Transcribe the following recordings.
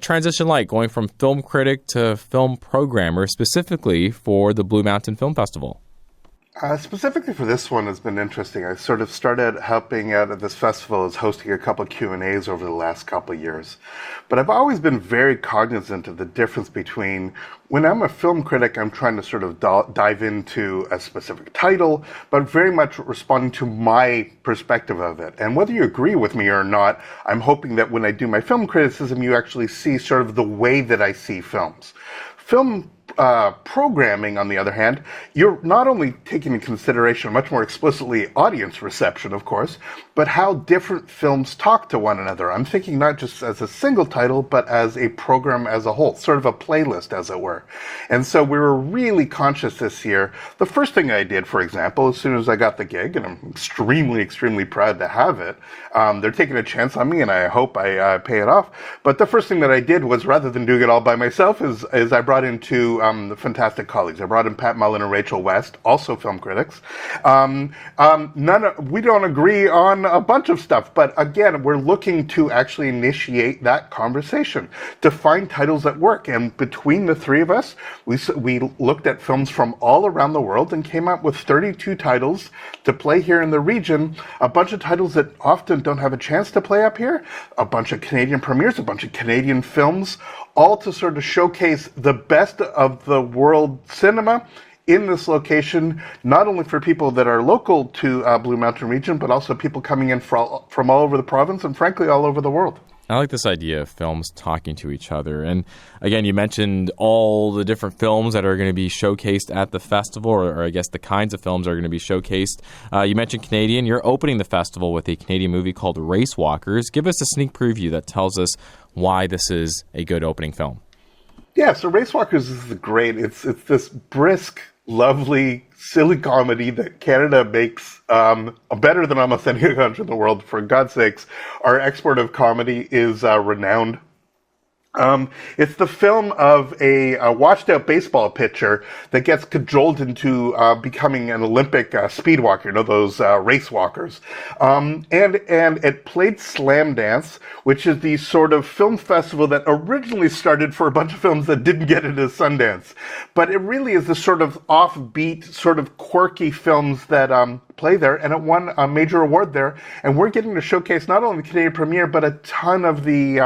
transition like, going from film critic to film programmer, specifically for the Blue Mountain Film Festival? Specifically for this one, it's been interesting. I sort of started helping out at this festival as hosting a couple of Q&As over the last couple of years. But I've always been very cognizant of the difference between when I'm a film critic, I'm trying to sort of dive into a specific title, but very much responding to my perspective of it. And whether you agree with me or not, I'm hoping that when I do my film criticism, you actually see sort of the way that I see films. Film programming, on the other hand, you're not only taking into consideration much more explicitly audience reception, of course, but how different films talk to one another. I'm thinking not just as a single title, but as a program as a whole, sort of a playlist, as it were. And so we were really conscious this year. The first thing I did, for example, as soon as I got the gig, and I'm extremely, extremely proud to have it, they're taking a chance on me, and I hope I pay it off. But the first thing that I did was, rather than doing it all by myself, is I brought in two the fantastic colleagues. I brought in Pat Mullen and Rachel West, also film critics. We don't agree on a bunch of stuff, but again, we're looking to actually initiate that conversation to find titles that work. And between the three of us, we looked at films from all around the world and came up with 32 titles to play here in the region, a bunch of titles that often don't have a chance to play up here, a bunch of Canadian premieres, a bunch of Canadian films, all to sort of showcase the best of the world cinema in this location, not only for people that are local to Blue Mountain region, but also people coming in from all over the province and frankly all over the world. I like this idea of films talking to each other. And again, you mentioned all the different films that are going to be showcased at the festival, or I guess the kinds of films are going to be showcased. You mentioned Canadian. You're opening the festival with a Canadian movie called Race Walkers. Give us a sneak preview that tells us why this is a good opening film. Yeah, so Race Walkers is great. It's this brisk, lovely, silly comedy that Canada makes better than almost any other country in the world. For God's sakes, our export of comedy is renowned. It's the film of a washed-out baseball pitcher that gets cajoled into becoming an Olympic speed walker, those race walkers. And it played Slam Dance, which is the sort of film festival that originally started for a bunch of films that didn't get into Sundance. But it really is the sort of offbeat, sort of quirky films that play there, and it won a major award there. And we're getting to showcase not only the Canadian premiere, but a ton of the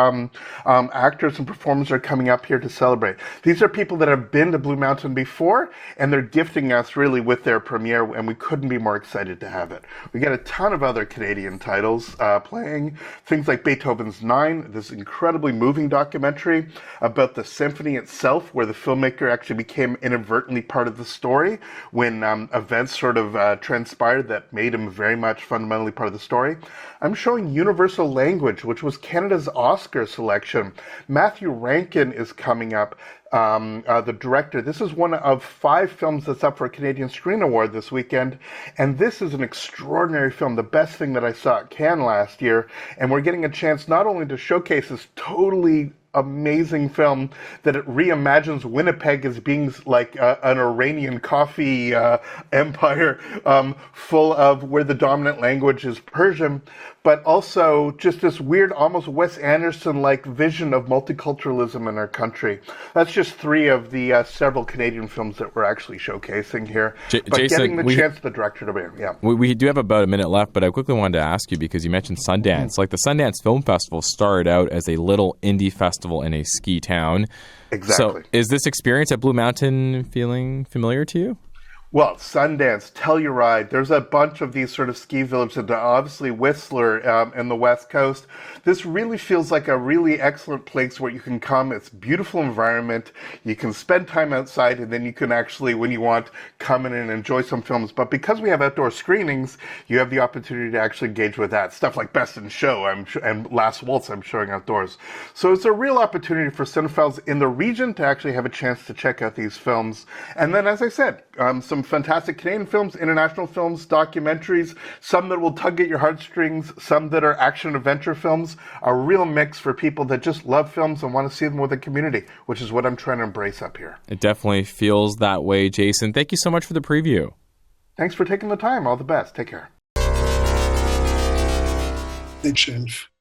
actors and performers are coming up here to celebrate. These are people that have been to Blue Mountain before, and they're gifting us really with their premiere, and we couldn't be more excited to have it. We got a ton of other Canadian titles playing, things like Beethoven's 9, this incredibly moving documentary about the symphony itself, where the filmmaker actually became inadvertently part of the story when events sort of transpired that made him very much fundamentally part of the story. I'm showing Universal Language, which was Canada's Oscar selection. Matthew Rankin is coming up, the director. This is one of 5 films that's up for a Canadian Screen Award this weekend, and this is an extraordinary film, the best thing that I saw at Cannes last year, and we're getting a chance not only to showcase this totally amazing film that it reimagines Winnipeg as being like an Iranian coffee empire full of where the dominant language is Persian, but also just this weird, almost Wes Anderson-like vision of multiculturalism in our country. That's just 3 of the several Canadian films that we're actually showcasing here. But Jason, getting the chance the director to be, yeah. We do have about a minute left, but I quickly wanted to ask you, because you mentioned Sundance. Like, the Sundance Film Festival started out as a little indie festival in a ski town. Exactly. So is this experience at Blue Mountain feeling familiar to you? Well, Sundance, Telluride, there's a bunch of these sort of ski villages, and obviously Whistler in the West Coast. This really feels like a really excellent place where you can come. It's a beautiful environment. You can spend time outside, and then you can actually, when you want, come in and enjoy some films. But because we have outdoor screenings, you have the opportunity to actually engage with that. Stuff like Best in Show and Last Waltz I'm showing outdoors. So it's a real opportunity for cinephiles in the region to actually have a chance to check out these films. And then, as I said, some fantastic Canadian films, international films, documentaries, some that will tug at your heartstrings, some that are action-adventure films, a real mix for people that just love films and want to see them with a community, which is what I'm trying to embrace up here. It definitely feels that way, Jason. Thank you so much for the preview. Thanks for taking the time. All the best. Take care. Exchange.